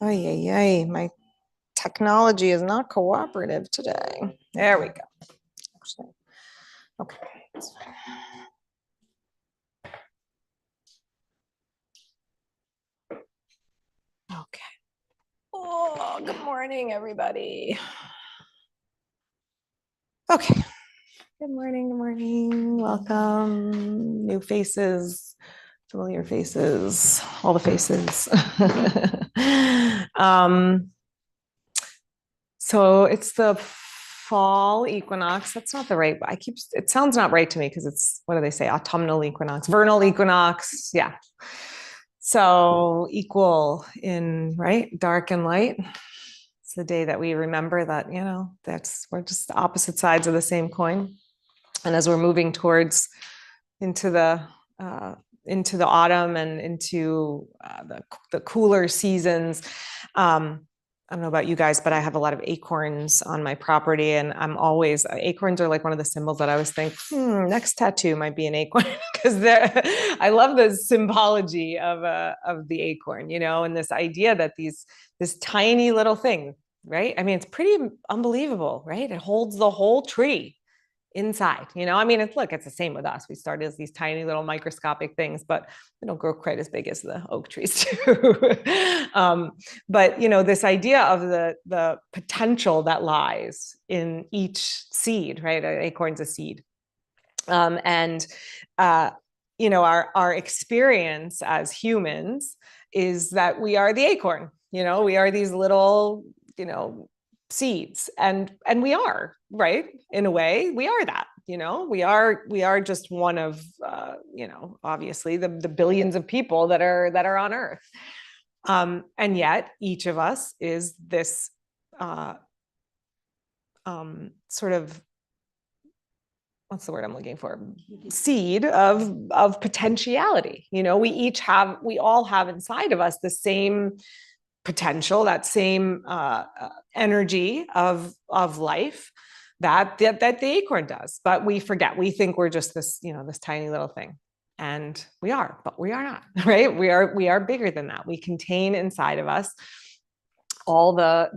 Ay, ay, ay, my technology is not cooperative today. There we go. Okay. Okay. Oh, good morning, everybody. Okay. Good morning. Good morning. Welcome. New faces, familiar faces, all the faces. So it's the fall equinox. That's not the right. It sounds not right to me because it's, what do they say? Autumnal equinox, vernal equinox. Yeah. So equal in, right? Dark and light. It's the day that we remember that, we're just opposite sides of the same coin. And as we're moving towards into the autumn and into the cooler seasons, I don't know about you guys, but I have a lot of acorns on my property, and acorns are like one of the symbols that I always think, next tattoo might be an acorn because I love the symbology of the acorn, and this idea that this tiny little thing, right? I mean, it's pretty unbelievable, right? It holds the whole tree inside. I mean, it's the same with us. We start as these tiny little microscopic things, but they don't grow quite as big as the oak trees too. But this idea of the potential that lies in each seed, right? An acorn's a seed. And our experience as humans is that we are the acorn. We are these little seeds, and we are, right, in a way we are that. We are just one of obviously the billions of people that are on earth, and yet each of us is this sort of, what's the word I'm looking for? Seed of potentiality. We all have inside of us the same potential, that same energy of life that the acorn does. But we forget. We think we're just this tiny little thing, and we are, but we are not. Right? We are bigger than that. We contain inside of us all the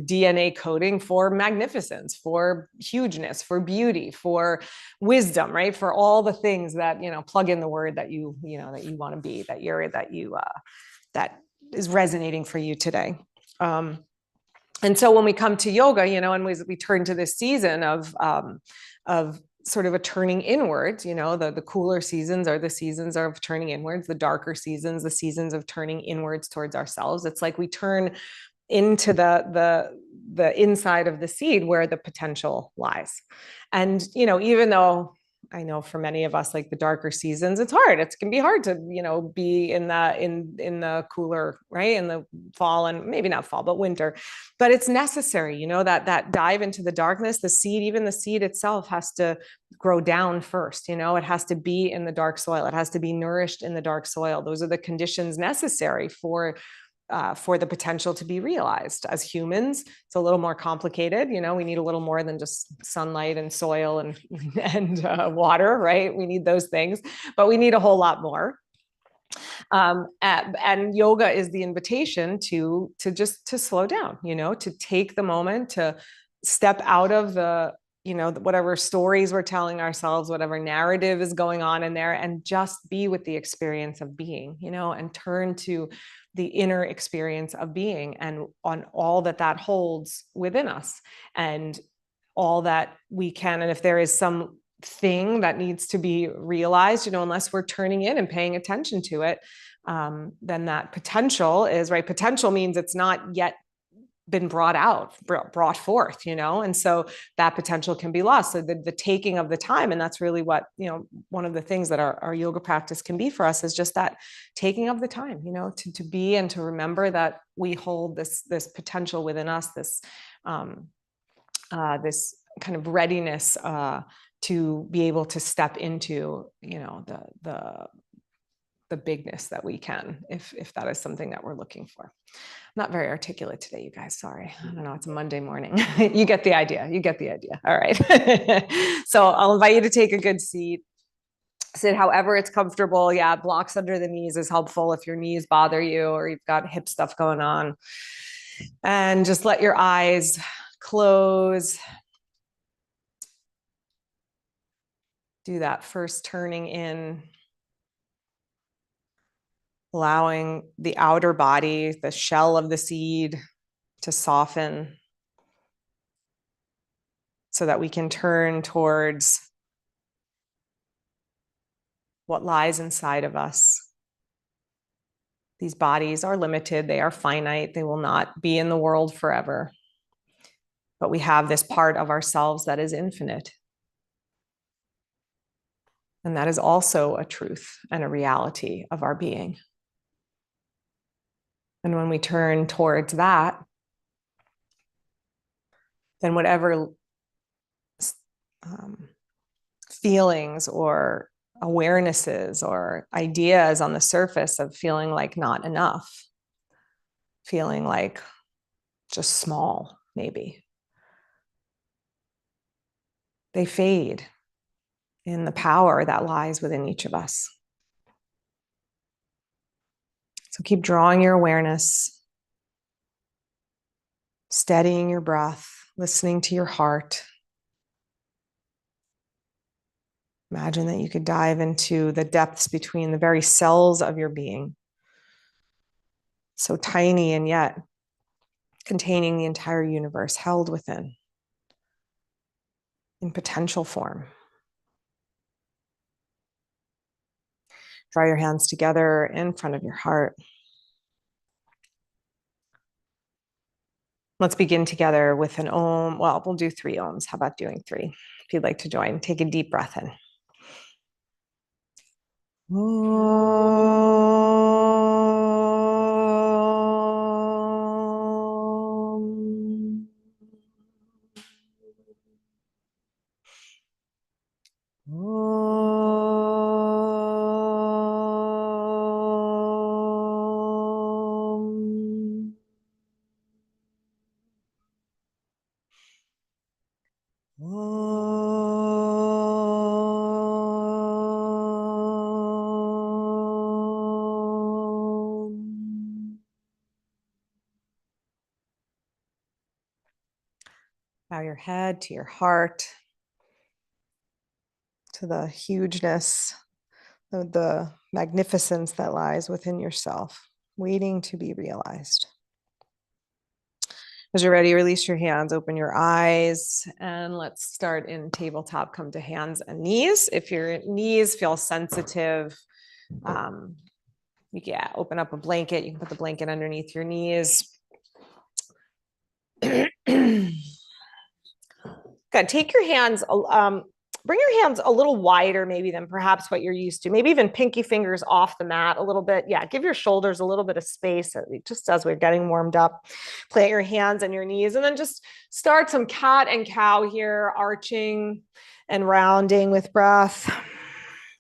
DNA coding for magnificence, for hugeness, for beauty, for wisdom, right? For all the things that plug in the word that you want to be, that is resonating for you today. And so when we come to yoga, and we turn to this season of sort of a turning inwards, the cooler seasons are the seasons of turning inwards, the darker seasons, the seasons of turning inwards towards ourselves. It's like we turn into the inside of the seed where the potential lies. And, even though I know for many of us, like the darker seasons, it's hard. It can be hard to, be in the cooler, right? In the fall, and maybe not fall, but winter, but it's necessary, that dive into the darkness, the seed, even the seed itself has to grow down first. It has to be in the dark soil. It has to be nourished in the dark soil. Those are the conditions necessary for the potential to be realized. As humans, it's a little more complicated. We need a little more than just sunlight and soil and water, right? We need those things, but we need a whole lot more. And yoga is the invitation to slow down, to take the moment to step out of whatever stories we're telling ourselves, whatever narrative is going on in there, and just be with the experience of being, and turn to the inner experience of being and on all that holds within us, and all that we can. And if there is some thing that needs to be realized, unless we're turning in and paying attention to it, then that potential is right. Potential means it's not yet been brought forth, and so that potential can be lost. So the taking of the time, and that's really what, one of the things that our yoga practice can be for us, is just that taking of the time, to be and to remember that we hold this potential within us, this kind of readiness to be able to step into, the bigness that we can, if that is something that we're looking for. I'm not very articulate today, you guys. Sorry. I don't know. It's a Monday morning. You get the idea. All right. So I'll invite you to take a good seat. Sit however it's comfortable. Yeah, blocks under the knees is helpful if your knees bother you or you've got hip stuff going on. And just let your eyes close. Do that first turning in, allowing the outer body, the shell of the seed, to soften so that we can turn towards what lies inside of us. These bodies are limited, they are finite, they will not be in the world forever. But we have this part of ourselves that is infinite. And that is also a truth and a reality of our being. And when we turn towards that, then whatever feelings or awarenesses or ideas on the surface of feeling like not enough, feeling like just small, maybe, they fade in the power that lies within each of us. So keep drawing your awareness, steadying your breath, listening to your heart. Imagine that you could dive into the depths between the very cells of your being, so tiny and yet containing the entire universe held within in potential form. Draw your hands together in front of your heart. Let's begin together with an Om. Well, we'll do 3 Oms. How about doing 3? If you'd like to join, take a deep breath in. Om. Om. Om. Bow your head to your heart, to the hugeness, the magnificence that lies within yourself, waiting to be realized. As you're ready, release your hands, open your eyes, and let's start in tabletop. Come to hands and knees. If your knees feel sensitive, you can open up a blanket. You can put the blanket underneath your knees. Good. Take your hands, bring your hands a little wider maybe than perhaps what you're used to. Maybe even pinky fingers off the mat a little bit. Yeah, give your shoulders a little bit of space just as we're getting warmed up. Plant your hands on your knees and then just start some cat and cow here, arching and rounding with breath.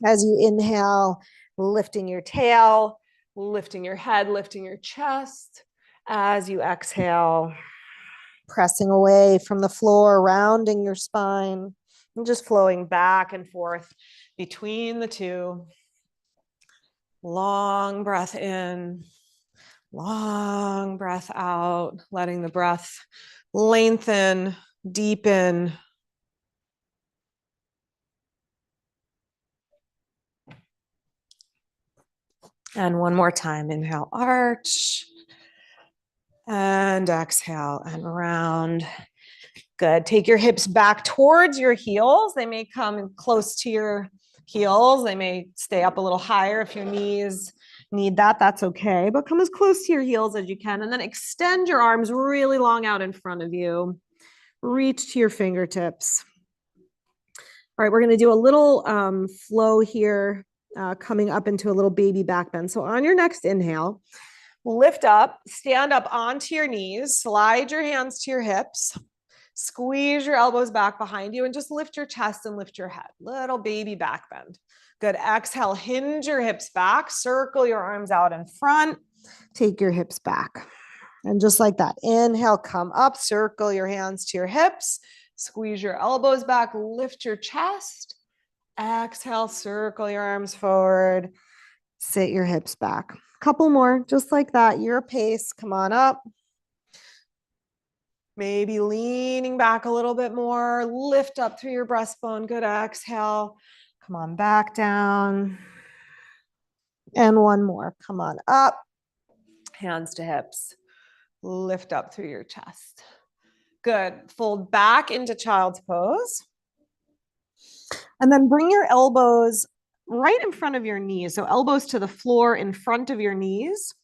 As you inhale, lifting your tail, lifting your head, lifting your chest. As you exhale, pressing away from the floor, rounding your spine, and just flowing back and forth between the two. Long breath in, long breath out, letting the breath lengthen, deepen. And one more time, inhale, arch, and exhale and round. Good. Take your hips back towards your heels. They may come close to your heels. They may stay up a little higher if your knees need that. That's okay. But come as close to your heels as you can. And then extend your arms really long out in front of you. Reach to your fingertips. All right, we're going to do a little flow here, coming up into a little baby back bend. So on your next inhale, lift up, stand up onto your knees, slide your hands to your hips, squeeze your elbows back behind you, and just lift your chest and lift your head. Little baby back bend. Good. Exhale, hinge your hips back, circle your arms out in front, take your hips back. And just like that, inhale, come up, circle your hands to your hips, squeeze your elbows back, lift your chest, Exhale, circle your arms forward. Sit your hips back. Couple more, just like that. Your pace. Come on up. Maybe leaning back a little bit more. Lift up through your breastbone. Good. Exhale. Come on back down. And one more. Come on up. Hands to hips. Lift up through your chest. Good. Fold back into child's pose. And then bring your elbows right in front of your knees. So elbows to the floor in front of your knees.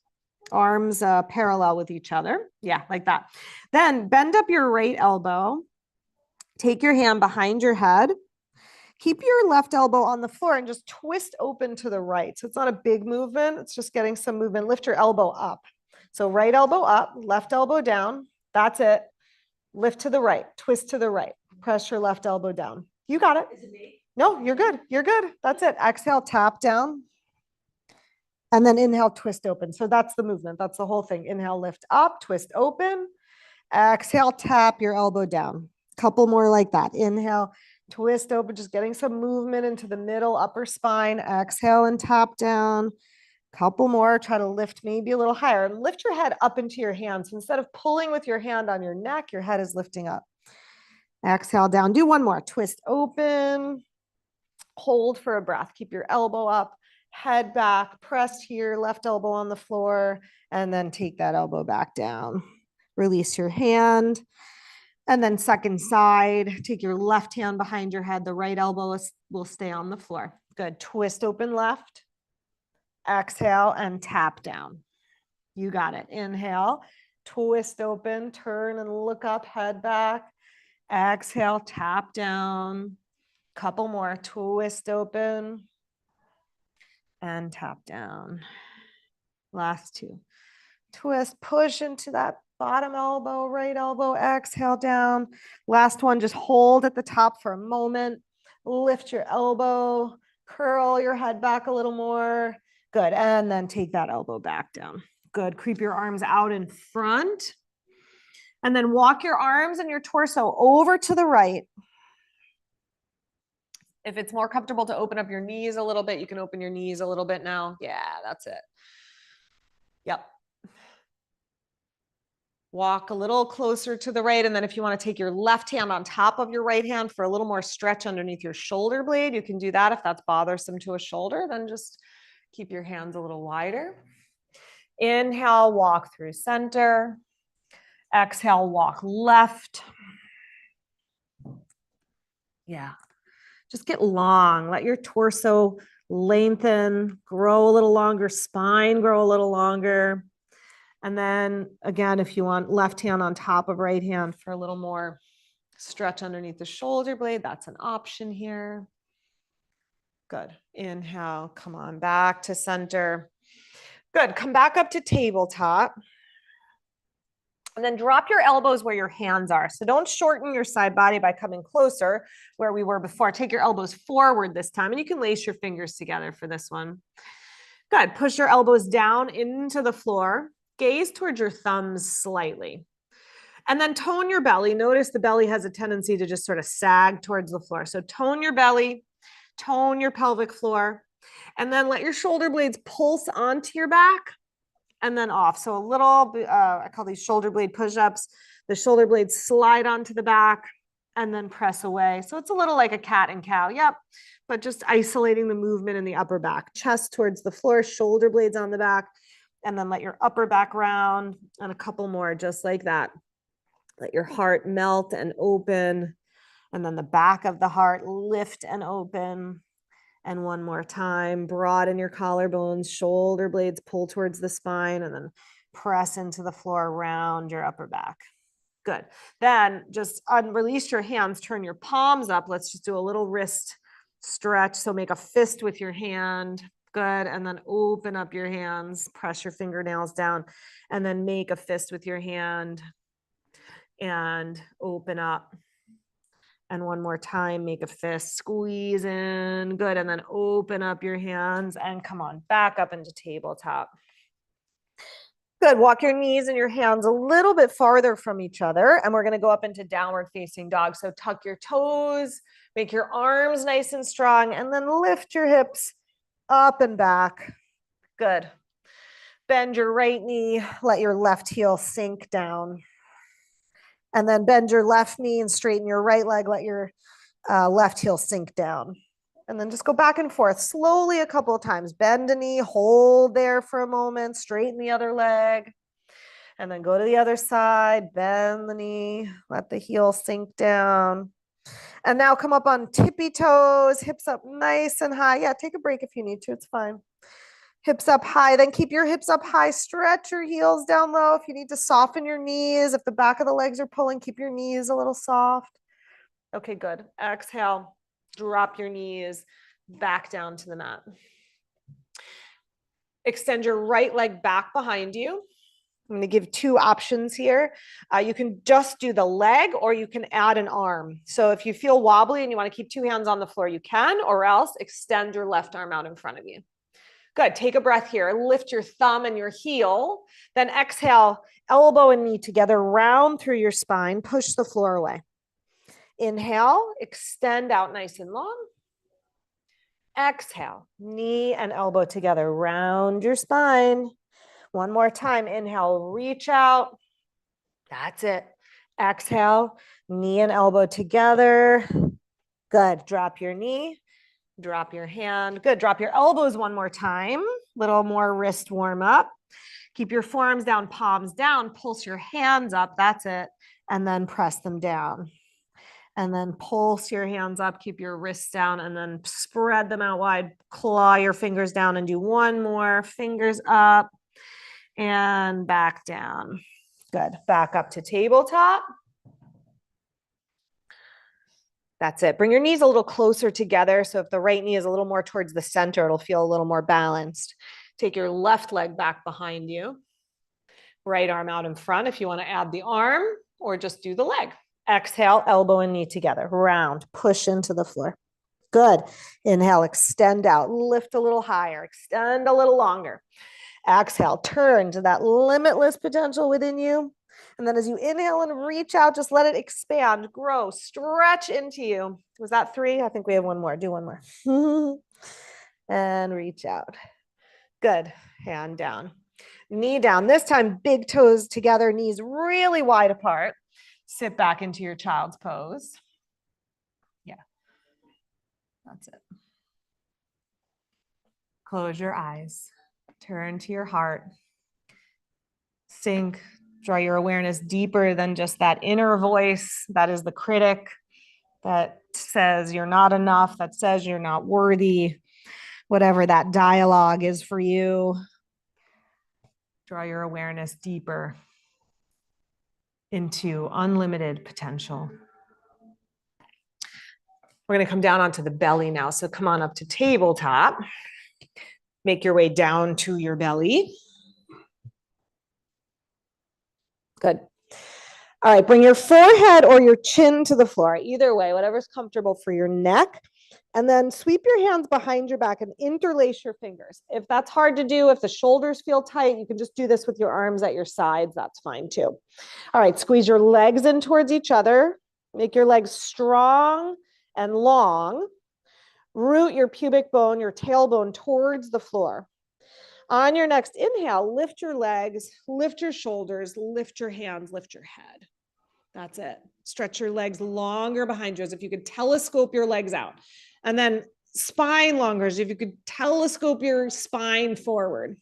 Arms parallel with each other. Yeah, like that. Then bend up your right elbow. Take your hand behind your head. Keep your left elbow on the floor and just twist open to the right. So it's not a big movement. It's just getting some movement. Lift your elbow up. So right elbow up, left elbow down. That's it. Lift to the right, twist to the right. Press your left elbow down. You got it. Is it me? No, you're good. You're good. That's it. Exhale, tap down. And then inhale, twist open. So that's the movement. That's the whole thing. Inhale, lift up, twist open. Exhale, tap your elbow down. Couple more like that. Inhale, twist open, just getting some movement into the middle, upper spine. Exhale and tap down. Couple more. Try to lift maybe a little higher and lift your head up into your hands. Instead of pulling with your hand on your neck, your head is lifting up. Exhale down. Do one more. Twist open. Hold for a breath. Keep your elbow up, head back, press here, left elbow on the floor, and then take that elbow back down. Release your hand. And then second side, take your left hand behind your head. The right elbow will stay on the floor. Good. Twist open left. Exhale and tap down. You got it. Inhale, twist open, turn and look up, head back. Exhale, tap down. Couple more. Twist open and tap down. Last two. Twist, push into that bottom elbow, right elbow, exhale down. Last one, just hold at the top for a moment. Lift your elbow, curl your head back a little more. Good. And then take that elbow back down. Good. Creep your arms out in front. And then walk your arms and your torso over to the right. If it's more comfortable to open up your knees a little bit, you can open your knees a little bit now. Yeah, that's it. Yep. Walk a little closer to the right. And then if you want to take your left hand on top of your right hand for a little more stretch underneath your shoulder blade, you can do that. If that's bothersome to a shoulder, then just keep your hands a little wider. Inhale, walk through center. Exhale, walk left. Yeah. Just get long. Let your torso lengthen, grow a little longer, spine grow a little longer. And then again, if you want left hand on top of right hand for a little more stretch underneath the shoulder blade, that's an option here. Good. Inhale, come on back to center. Good. Come back up to tabletop. And then drop your elbows where your hands are. So don't shorten your side body by coming closer where we were before. Take your elbows forward this time, and you can lace your fingers together for this one. Good. Push your elbows down into the floor. Gaze towards your thumbs slightly. And then tone your belly. Notice the belly has a tendency to just sort of sag towards the floor. So tone your belly, tone your pelvic floor, and then let your shoulder blades pulse onto your back and then off. So a little, I call these shoulder blade push-ups. The shoulder blades slide onto the back and then press away. So it's a little like a cat and cow. Yep. But just isolating the movement in the upper back. Chest towards the floor, shoulder blades on the back, and then let your upper back round, and a couple more just like that. Let your heart melt and open, and then the back of the heart lift and open. And one more time, broaden your collarbones, shoulder blades pull towards the spine, and then press into the floor around your upper back. Good. Then just release your hands, turn your palms up. Let's just do a little wrist stretch. So make a fist with your hand. Good. And then open up your hands, press your fingernails down, and then make a fist with your hand and open up. And one more time, make a fist, squeeze in. Good. And then open up your hands and come on back up into tabletop. Good. Walk your knees and your hands a little bit farther from each other. And we're going to go up into downward facing dog. So tuck your toes, Make your arms nice and strong, and then lift your hips up and back. Good. Bend your right knee, let your left heel sink down. And then bend your left knee and straighten your right leg, let your left heel sink down. And then just go back and forth slowly a couple of times. Bend a knee, hold there for a moment, straighten the other leg. And then go to the other side, bend the knee, let the heel sink down. And now come up on tippy toes, hips up nice and high. Yeah, take a break if you need to, it's fine. Hips up high, then keep your hips up high. Stretch your heels down low. If you need to soften your knees, if the back of the legs are pulling, keep your knees a little soft. Okay, good. Exhale, drop your knees back down to the mat. Extend your right leg back behind you. I'm going to give two options here. You can just do the leg or you can add an arm. So if you feel wobbly and you want to keep two hands on the floor, you can, or else extend your left arm out in front of you. Good. Take a breath here. Lift your thumb and your heel. Then exhale, elbow and knee together, round through your spine, push the floor away. Inhale, extend out nice and long. Exhale, knee and elbow together, round your spine. One more time. Inhale, reach out. That's it. Exhale, knee and elbow together. Good. Drop your knee, drop your hand. Good. Drop your elbows one more time. Little more wrist warm up. Keep your forearms down, palms down. Pulse your hands up. That's it. And then press them down. And then pulse your hands up, keep your wrists down, and then spread them out wide. Claw your fingers down and do one more. Fingers up and back down. Good. Back up to tabletop. That's it. Bring your knees a little closer together. So if the right knee is a little more towards the center, it'll feel a little more balanced. Take your left leg back behind you. Right arm out in front if you want to add the arm, or just do the leg. Exhale, elbow and knee together. Round, push into the floor. Good. Inhale, extend out, lift a little higher, extend a little longer. Exhale, turn to that limitless potential within you. And then as you inhale and reach out, just let it expand, grow, stretch into you. Was that 3? I think we have one more. Do one more. And reach out. Good. Hand down. Knee down. This time, big toes together, knees really wide apart. Sit back into your child's pose. Yeah. That's it. Close your eyes. Turn to your heart. Sink. Draw your awareness deeper than just that inner voice that is the critic that says you're not enough, that says you're not worthy, whatever that dialogue is for you. Draw your awareness deeper into unlimited potential. We're going to come down onto the belly now. So come on up to tabletop. Make your way down to your belly. Good. All right, bring your forehead or your chin to the floor. Either way, whatever's comfortable for your neck. And then sweep your hands behind your back and interlace your fingers. If that's hard to do, if the shoulders feel tight, you can just do this with your arms at your sides. That's fine too. All right, squeeze your legs in towards each other. Make your legs strong and long. Root your pubic bone, your tailbone towards the floor. On your next inhale, lift your legs, lift your shoulders, lift your hands, lift your head. That's it. Stretch your legs longer behind you as if you could telescope your legs out. And then spine longer as if you could telescope your spine forward.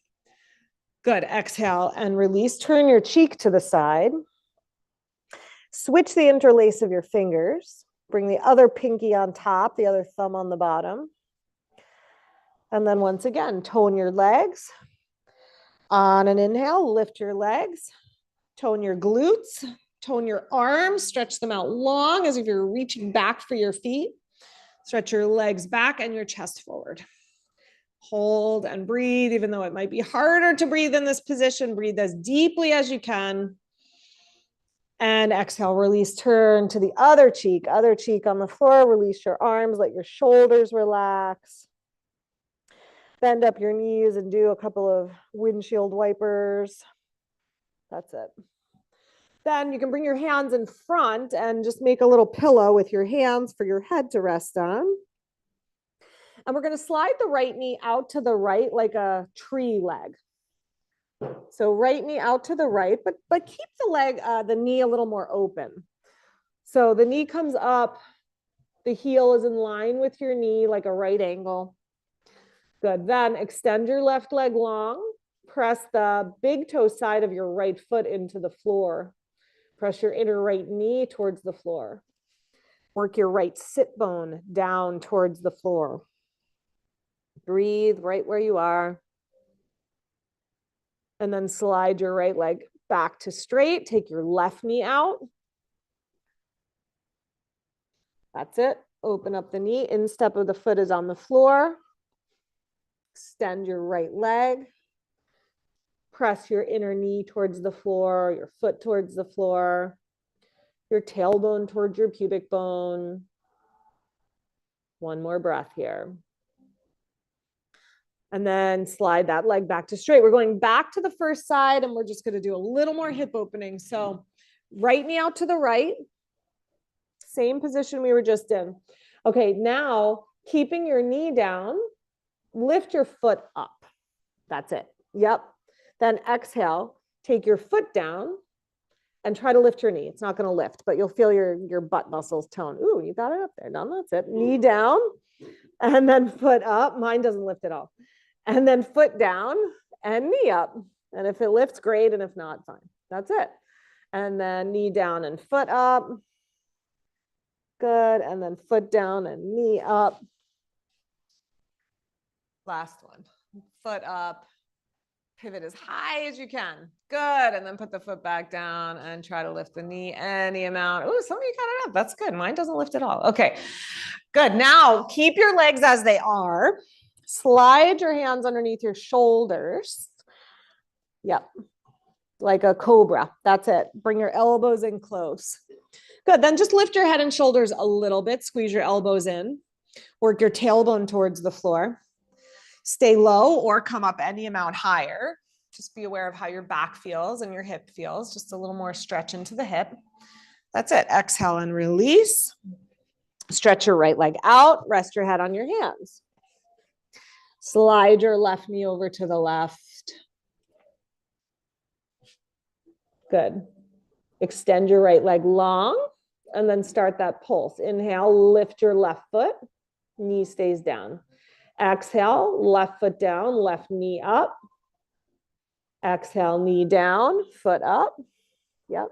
Good. Exhale and release. Turn your cheek to the side. Switch the interlace of your fingers. Bring the other pinky on top, the other thumb on the bottom. And then once again, tone your legs. On an inhale, lift your legs. Tone your glutes. Tone your arms. Stretch them out long as if you're reaching back for your feet. Stretch your legs back and your chest forward. Hold and breathe, even though it might be harder to breathe in this position. Breathe as deeply as you can. And exhale, release, turn to the other cheek on the floor. Release your arms, let your shoulders relax. Bend up your knees and do a couple of windshield wipers. That's it. Then you can bring your hands in front and just make a little pillow with your hands for your head to rest on. And we're going to slide the right knee out to the right like a tree leg. So right knee out to the right, but keep the knee a little more open. So the knee comes up, the heel is in line with your knee like a right angle. Good. Then extend your left leg long. Press the big toe side of your right foot into the floor. Press your inner right knee towards the floor. Work your right sit bone down towards the floor. Breathe right where you are. And then slide your right leg back to straight. Take your left knee out. That's it. Open up the knee. Instep of the foot is on the floor. Extend your right leg. Press your inner knee towards the floor, your foot towards the floor, your tailbone towards your pubic bone. One more breath here. And then slide that leg back to straight. We're going back to the first side and we're just going to do a little more hip opening. So right knee out to the right. Same position we were just in. Okay, now keeping your knee down, lift your foot up. That's it. Yep. Then exhale, take your foot down and try to lift your knee. It's not going to lift, but you'll feel your butt muscles tone. Ooh, you got it up there. Done. That's it. Knee down and then foot up. Mine doesn't lift at all. And then foot down and knee up. And if it lifts, great. And if not, fine. That's it. And then knee down and foot up. Good. And then foot down and knee up. Last one. Foot up. Pivot as high as you can. Good. And then put the foot back down and try to lift the knee any amount. Oh, some of you got it up. That's good. Mine doesn't lift at all. Okay. Good. Now keep your legs as they are. Slide your hands underneath your shoulders. Yep. Like a cobra. That's it. Bring your elbows in close. Good. Then just lift your head and shoulders a little bit. Squeeze your elbows in. Work your tailbone towards the floor. Stay low or come up any amount higher. Just be aware of how your back feels and your hip feels. Just a little more stretch into the hip. That's it. Exhale and release. Stretch your right leg out. Rest your head on your hands. Slide your left knee over to the left. Good. Extend your right leg long and then start that pulse. Inhale, lift your left foot. Knee stays down. Exhale, left foot down, left knee up. Exhale, knee down, foot up. Yep.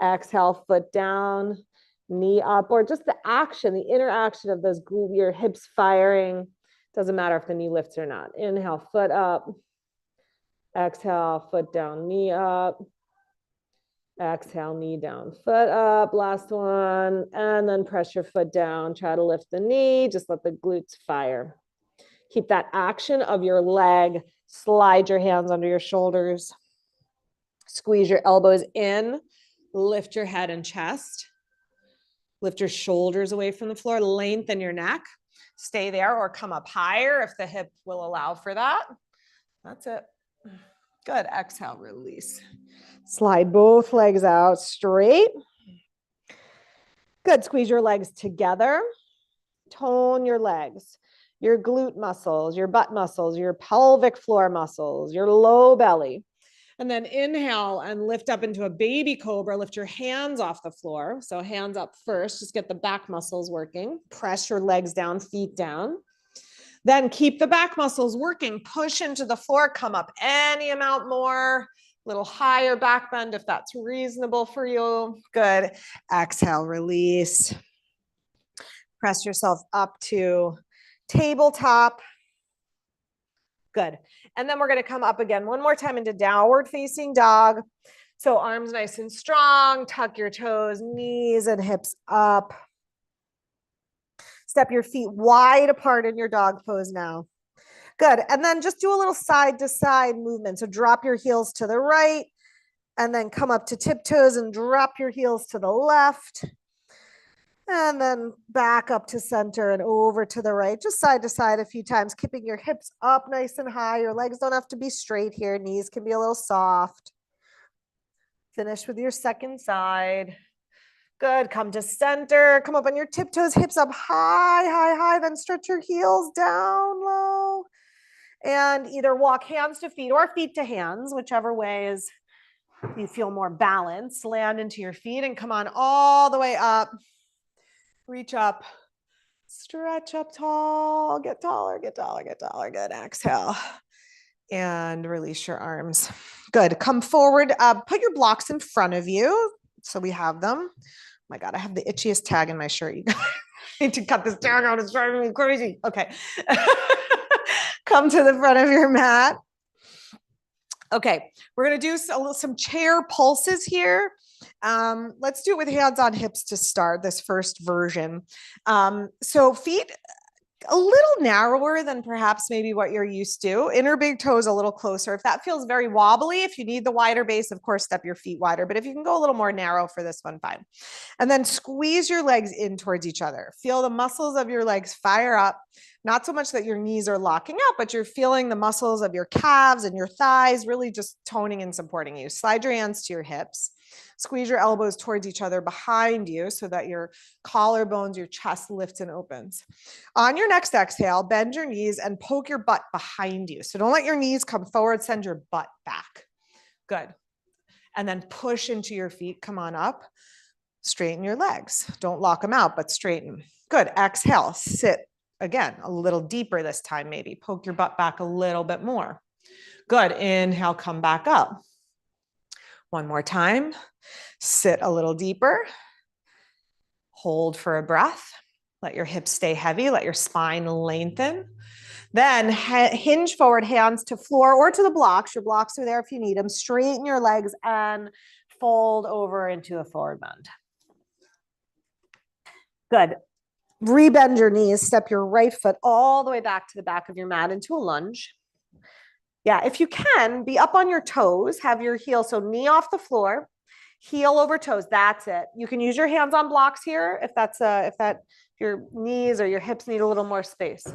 Exhale, foot down, knee up, or just the action, the interaction of those your hips firing. Doesn't matter if the knee lifts or not. Inhale, foot up. Exhale, foot down, knee up. Exhale, knee down, foot up. Last one. And then press your foot down. Try to lift the knee. Just let the glutes fire. Keep that action of your leg. Slide your hands under your shoulders. Squeeze your elbows in. Lift your head and chest. Lift your shoulders away from the floor. Lengthen your neck. Stay there or come up higher if the hip will allow for that. That's it. Good. Exhale, release. Slide both legs out straight. Good. Squeeze your legs together. Tone your legs, your glute muscles, your butt muscles, your pelvic floor muscles, your low belly. And then inhale and lift up into a baby cobra. Lift your hands off the floor. So hands up first. Just get the back muscles working. Press your legs down, feet down. Then keep the back muscles working. Push into the floor. Come up any amount more. Little higher back bend if that's reasonable for you. Good. Exhale, release. Press yourself up to tabletop. Good. And then we're going to come up again one more time into downward facing dog. So arms nice and strong. Tuck your toes, knees and hips up. Step your feet wide apart in your dog pose now. Good. And then just do a little side to side movement. So drop your heels to the right and then come up to tiptoes and drop your heels to the left. And then back up to center and over to the right, just side to side a few times, keeping your hips up nice and high. Your legs don't have to be straight here. Knees can be a little soft. Finish with your second side. Good. Come to center. Come up on your tiptoes, hips up high, high, high. Then stretch your heels down low. And either walk hands to feet or feet to hands, whichever way is you feel more balanced. Land into your feet and come on all the way up. Reach up. Stretch up tall. Get taller, get taller, get taller. Good. Exhale. And release your arms. Good. Come forward. Put your blocks in front of you so we have them. Oh my God, I have the itchiest tag in my shirt. You guys need to cut this tag out. It's driving me crazy. Okay. Come to the front of your mat. Okay, we're going to do some chair pulses here. Let's do it with hands on hips to start this first version. So feet a little narrower than perhaps maybe what you're used to. Inner big toes a little closer. If that feels very wobbly, if you need the wider base, of course, step your feet wider. But if you can go a little more narrow for this one, fine. And then squeeze your legs in towards each other. Feel the muscles of your legs fire up. Not so much that your knees are locking out, but you're feeling the muscles of your calves and your thighs really just toning and supporting you. Slide your hands to your hips. Squeeze your elbows towards each other behind you so that your collarbones, your chest lifts and opens. On your next exhale, bend your knees and poke your butt behind you. So don't let your knees come forward, send your butt back. Good. And then push into your feet. Come on up. Straighten your legs. Don't lock them out, but straighten. Good. Exhale. Sit again, a little deeper this time, maybe. Poke your butt back a little bit more. Good. Inhale, come back up. One more time. Sit a little deeper. Hold for a breath. Let your hips stay heavy. Let your spine lengthen. Then hinge forward, hands to floor or to the blocks. Your blocks are there if you need them. Straighten your legs and fold over into a forward bend. Good. Rebend your knees. Step your right foot all the way back to the back of your mat into a lunge. Yeah, if you can, be up on your toes. Have your heel, so knee off the floor, heel over toes. That's it. You can use your hands on blocks here if your knees or your hips need a little more space.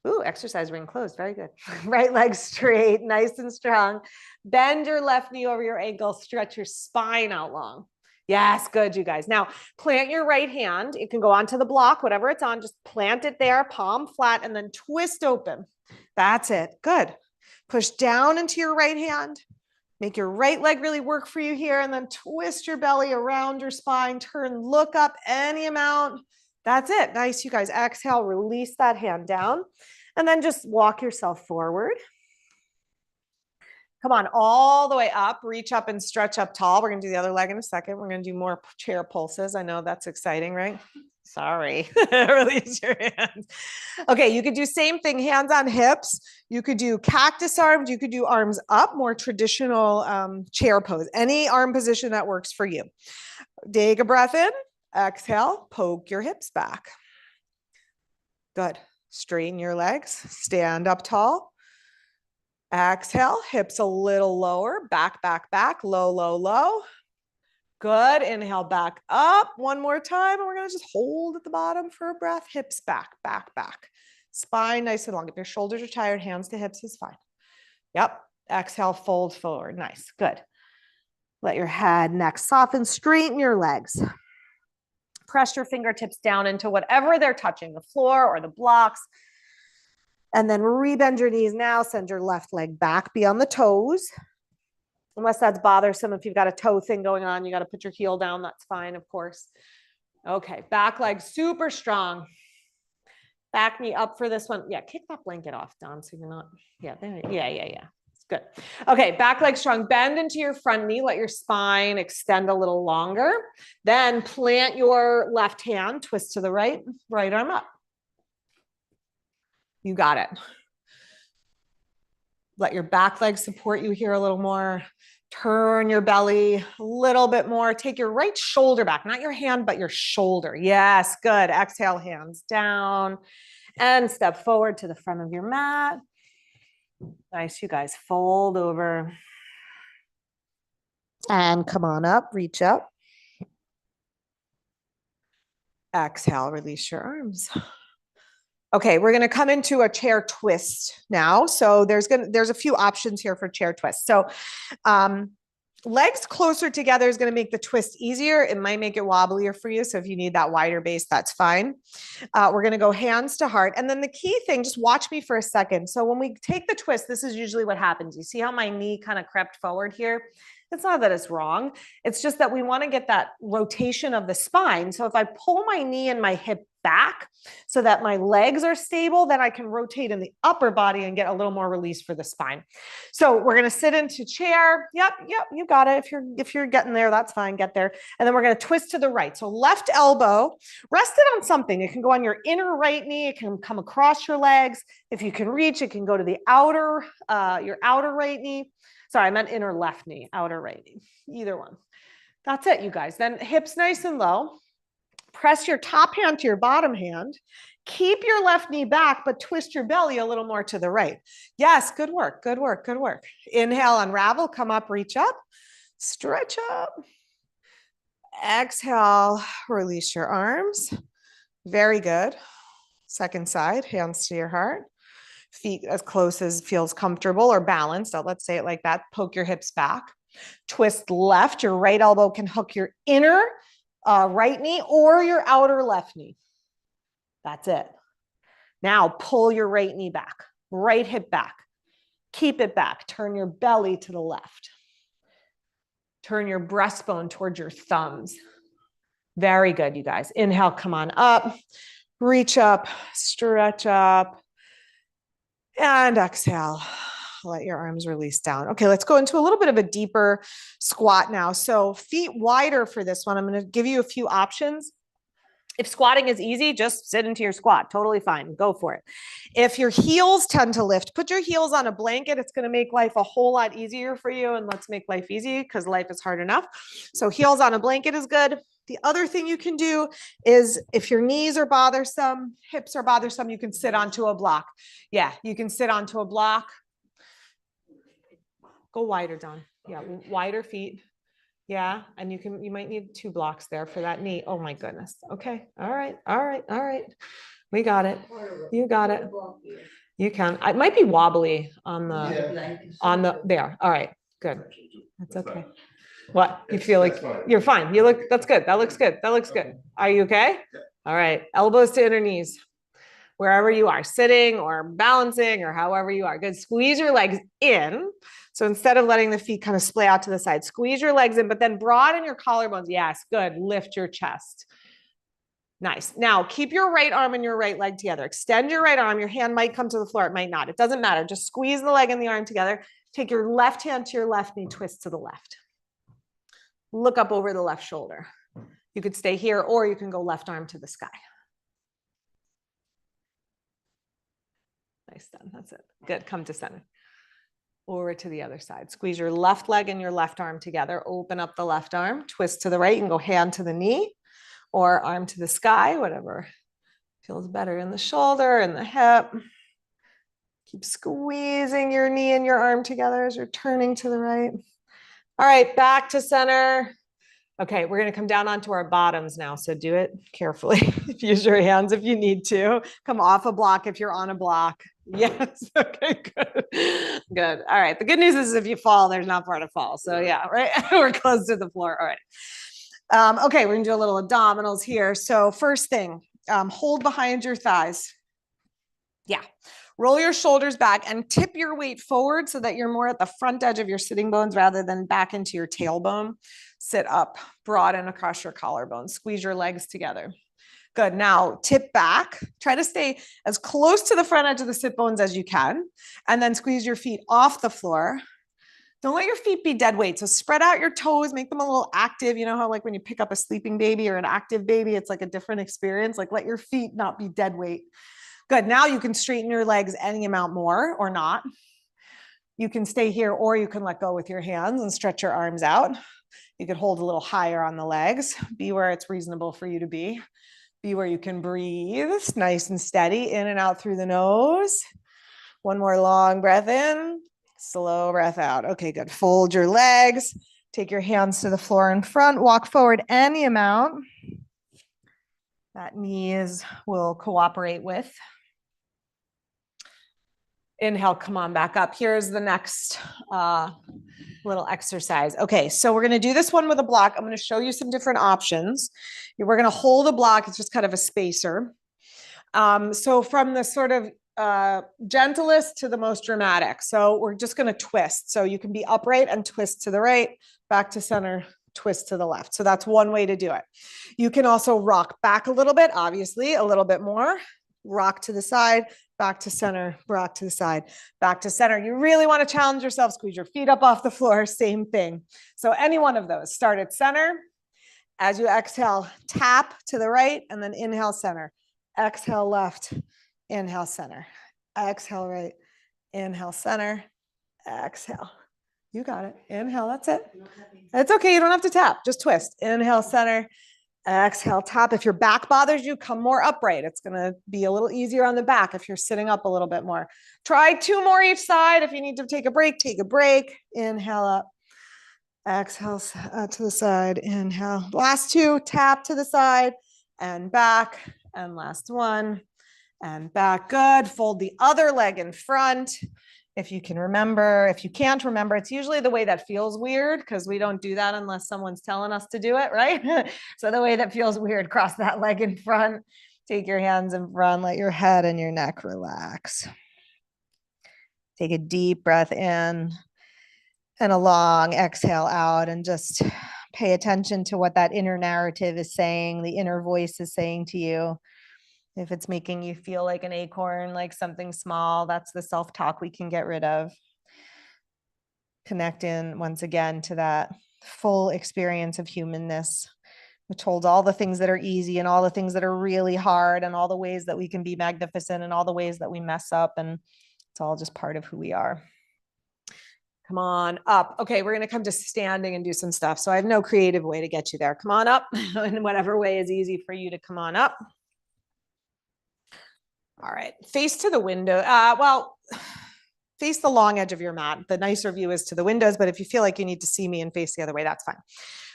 Ooh, exercise ring closed. Very good. Right leg straight, nice and strong. Bend your left knee over your ankle. Stretch your spine out long. Yes, good, you guys. Now, plant your right hand. It can go onto the block, whatever it's on. Just plant it there, palm flat, and then twist open. That's it. Good. Push down into your right hand. Make your right leg really work for you here, and then twist your belly around your spine. Turn, look up any amount. That's it. Nice, you guys. Exhale, release that hand down, and then just walk yourself forward. Come on, all the way up. Reach up and stretch up tall. We're going to do the other leg in a second. We're going to do more chair pulses. I know that's exciting, right? Sorry. Release your hands. Okay, you could do same thing, hands on hips. You could do cactus arms. You could do arms up, more traditional chair pose. Any arm position that works for you. Take a breath in. Exhale, poke your hips back. Good. Straighten your legs. Stand up tall. Exhale, hips a little lower. Back, back, back. Low, low, low. Good. Inhale back up one more time. And we're going to just hold at the bottom for a breath. Hips back, back, back. Spine nice and long. If your shoulders are tired, hands to hips is fine. Yep. Exhale, fold forward. Nice. Good. Let your head, neck soften. Straighten your legs. Press your fingertips down into whatever they're touching, the floor or the blocks. And then rebend your knees now. Send your left leg back beyond the toes. Unless that's bothersome, if you've got a toe thing going on, you got to put your heel down. That's fine, of course. Okay, back leg super strong. Back knee up for this one. Yeah, kick that blanket off, Don, so you're not, yeah. It's good. Okay, back leg strong. Bend into your front knee. Let your spine extend a little longer. Then plant your left hand, twist to the right, right arm up. You got it. Let your back leg support you here a little more. Turn your belly a little bit more. Take your right shoulder back, not your hand, but your shoulder. Yes, good. Exhale, hands down and step forward to the front of your mat. Nice, you guys. Fold over and come on up, reach up. Exhale, release your arms. Okay, we're going to come into a chair twist now. So there's a few options here for chair twist. So Legs closer together is going to make the twist easier. It might make it wobblier for you. So if you need that wider base, that's fine. We're going to go hands to heart. And then the key thing, just watch me for a second. So when we take the twist, this is usually what happens. You see how my knee kind of crept forward here? It's not that it's wrong. It's just that we want to get that rotation of the spine. So if I pull my knee and my hip back so that my legs are stable, then I can rotate in the upper body and get a little more release for the spine. So we're going to sit into chair. Yep, you got it. If you're getting there, that's fine. Get there. And then we're going to twist to the right. So left elbow, rest it on something. It can go on your inner right knee. It can come across your legs. If you can reach, it can go to the your outer right knee. Sorry, I meant inner left knee, outer right knee, either one. That's it, you guys. Then hips nice and low. Press your top hand to your bottom hand. Keep your left knee back, but twist your belly a little more to the right. Yes, good work, good work, good work. Inhale, unravel, come up, reach up, stretch up. Exhale, release your arms. Very good. Second side, hands to your heart. Feet as close as feels comfortable or balanced. So let's say it like that. Poke your hips back. Twist left. Your right elbow can hook your inner right knee or your outer left knee. That's it. Now pull your right knee back, right hip back. Keep it back. Turn your belly to the left. Turn your breastbone towards your thumbs. Very good, you guys. Inhale, come on up. Reach up, stretch up. And exhale, let your arms release down. Okay, let's go into a little bit of a deeper squat now. So feet wider for this one. I'm going to give you a few options. If squatting is easy, just sit into your squat. Totally fine. Go for it. If your heels tend to lift, put your heels on a blanket. It's going to make life a whole lot easier for you. And let's make life easy because life is hard enough. So heels on a blanket is good. The other thing you can do is if your knees are bothersome, hips are bothersome, you can sit onto a block. Yeah, you can sit onto a block. Go wider, Dawn. Yeah, wider feet. Yeah, and you might need 2 blocks there for that knee. Oh my goodness. Okay. All right. We got it. You got it. You can. It might be wobbly on the there. All right. Good. That's okay. What? You feel like you're fine. That's good. That looks good. That looks good. Are you okay? All right. Elbows to inner knees. Wherever you are, sitting or balancing or however you are. Good. Squeeze your legs in. So instead of letting the feet kind of splay out to the side, squeeze your legs in, but then broaden your collarbones. Yes, good. Lift your chest. Nice. Now keep your right arm and your right leg together. Extend your right arm. Your hand might come to the floor. It might not. It doesn't matter. Just squeeze the leg and the arm together. Take your left hand to your left knee, twist to the left. Look up over the left shoulder. You could stay here or you can go left arm to the sky. Nice done. That's it. Good. Come to center. Over to the other side. Squeeze your left leg and your left arm together. Open up the left arm. Twist to the right. You can go hand to the knee or arm to the sky, whatever feels better in the shoulder and the hip. Keep squeezing your knee and your arm together as you're turning to the right. All right, back to center. Okay, we're going to come down onto our bottoms now. So do it carefully. Use your hands if you need to. Come off a block if you're on a block. Yes. Okay, good. Good. All right. The good news is if you fall, there's not far to fall. So yeah, right. We're close to the floor. All right. Okay, we're going to do a little abdominals here. So first thing, hold behind your thighs. Yeah. Roll your shoulders back and tip your weight forward so that you're more at the front edge of your sitting bones rather than back into your tailbone. Sit up, broaden across your collarbone. Squeeze your legs together. Good. Now tip back. Try to stay as close to the front edge of the sit bones as you can. And then squeeze your feet off the floor. Don't let your feet be dead weight. So spread out your toes, make them a little active. You know how like when you pick up a sleeping baby or an active baby, it's like a different experience. Like let your feet not be dead weight. Good. Now you can straighten your legs any amount more or not. You can stay here or you can let go with your hands and stretch your arms out. You could hold a little higher on the legs. Be where it's reasonable for you to be. Be where you can breathe nice and steady in and out through the nose. One more long breath in, slow breath out. Okay, good. Fold your legs. Take your hands to the floor in front. Walk forward any amount that knees will cooperate with. Inhale, come on back up. Here's the next little exercise. Okay, so we're going to do this one with a block. I'm going to show you some different options. We're going to hold a block. It's just kind of a spacer. So from the sort of gentlest to the most dramatic. So we're just going to twist. So you can be upright and twist to the right, back to center, twist to the left. So that's one way to do it. You can also rock back a little bit, obviously, a little bit more. Rock to the side, back to center, rock to the side, back to center. You really want to challenge yourself, squeeze your feet up off the floor, same thing. So any one of those, start at center. As you exhale, tap to the right, and then inhale center. Exhale left, inhale center. Exhale right, inhale center, exhale. You got it. Inhale, that's it. It's okay, you don't have to tap, just twist. Inhale center, exhale tap. If your back bothers you, come more upright. It's gonna be a little easier on the back if you're sitting up a little bit more. Try 2 more each side. If you need to take a break, take a break. Inhale up. Exhale to the side, inhale. Last 2, tap to the side and back, and last 1 and back. Good. Fold the other leg in front. If you can remember, if you can't remember, it's usually the way that feels weird because we don't do that unless someone's telling us to do it, right? So the way that feels weird, cross that leg in front, take your hands in front, let your head and your neck relax. Take a deep breath in and a long exhale out, and just pay attention to what that inner narrative is saying, the inner voice is saying to you. If it's making you feel like an acorn, like something small, that's the self-talk we can get rid of. Connect in once again to that full experience of humanness, which holds all the things that are easy and all the things that are really hard and all the ways that we can be magnificent and all the ways that we mess up. And it's all just part of who we are. Come on up. Okay, we're going to come to standing and do some stuff. So I have no creative way to get you there. Come on up in whatever way is easy for you to come on up. All right, face to the window. Face the long edge of your mat. The nicer view is to the windows, but if you feel like you need to see me and face the other way, that's fine.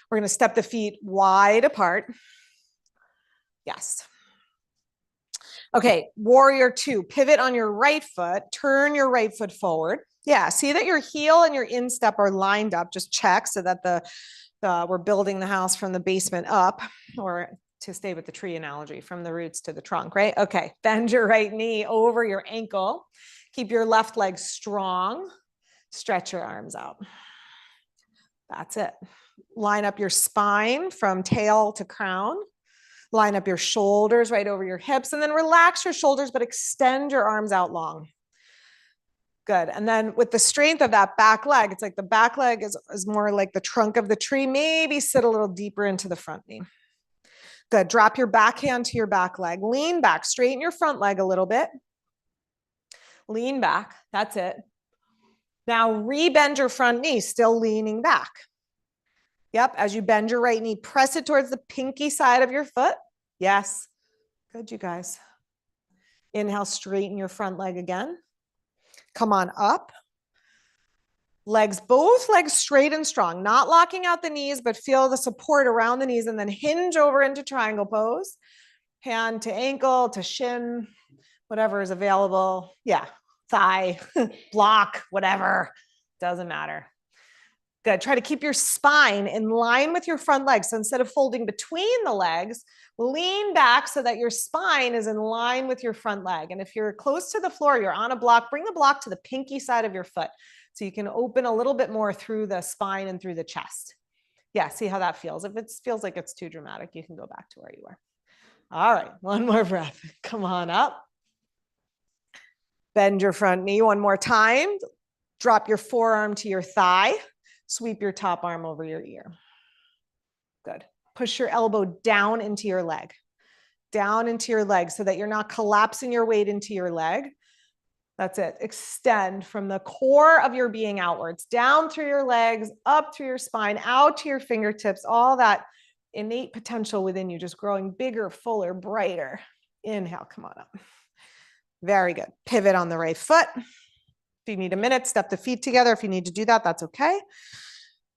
We're going to step the feet wide apart. Yes. Okay, warrior 2. Pivot on your right foot. Turn your right foot forward. Yeah, see that your heel and your instep are lined up. Just check so that we're building the house from the basement up, or to stay with the tree analogy, from the roots to the trunk, right? Okay, bend your right knee over your ankle. Keep your left leg strong. Stretch your arms out. That's it. Line up your spine from tail to crown. Line up your shoulders right over your hips, and then relax your shoulders, but extend your arms out long. Good. And then with the strength of that back leg, it's like the back leg is more like the trunk of the tree. Maybe sit a little deeper into the front knee. Good. Drop your back hand to your back leg. Lean back. Straighten your front leg a little bit. Lean back. That's it. Now rebend your front knee, still leaning back. Yep. As you bend your right knee, press it towards the pinky side of your foot. Yes. Good, you guys. Inhale, straighten your front leg again. Come on up. Legs, both legs straight and strong, not locking out the knees, but feel the support around the knees, and then hinge over into triangle pose. Hand to ankle, to shin, whatever is available. Yeah, thigh, block, whatever, doesn't matter. Good. Try to keep your spine in line with your front leg. So instead of folding between the legs, lean back so that your spine is in line with your front leg. And if you're close to the floor, you're on a block, bring the block to the pinky side of your foot so you can open a little bit more through the spine and through the chest. Yeah, see how that feels. If it feels like it's too dramatic, you can go back to where you were. All right, one more breath. Come on up. Bend your front knee one more time. Drop your forearm to your thigh. Sweep your top arm over your ear. Good. Push your elbow down into your leg. Down into your leg so that you're not collapsing your weight into your leg. That's it. Extend from the core of your being outwards, down through your legs, up through your spine, out to your fingertips, all that innate potential within you, just growing bigger, fuller, brighter. Inhale, come on up. Very good. Pivot on the right foot. If you need a minute, step the feet together. If you need to do that, that's okay.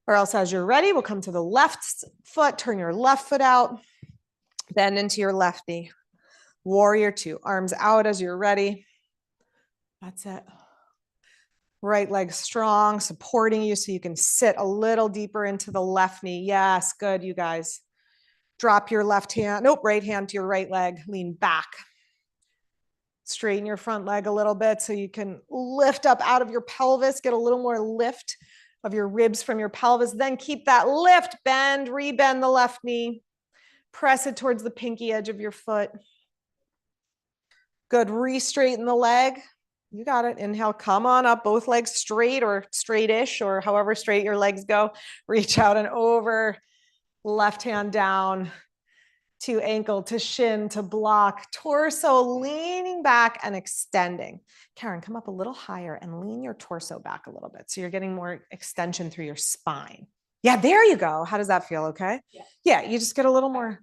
Or else as you're ready, we'll come to the left foot, turn your left foot out, bend into your left knee. Warrior 2, arms out as you're ready. That's it. Right leg strong, supporting you so you can sit a little deeper into the left knee. Yes, good, you guys. Drop your left hand, nope, right hand to your right leg, lean back. Straighten your front leg a little bit so you can lift up out of your pelvis, get a little more lift of your ribs from your pelvis. Then keep that lift, bend, rebend the left knee. Press it towards the pinky edge of your foot. Good, re-straighten the leg. You got it. Inhale, come on up, both legs straight or straight-ish, or however straight your legs go. Reach out and over, left hand down to ankle, to shin, to block, torso leaning back and extending. Karen, come up a little higher and lean your torso back a little bit. So you're getting more extension through your spine. Yeah, there you go. How does that feel? Okay. Yeah, you just get a little more.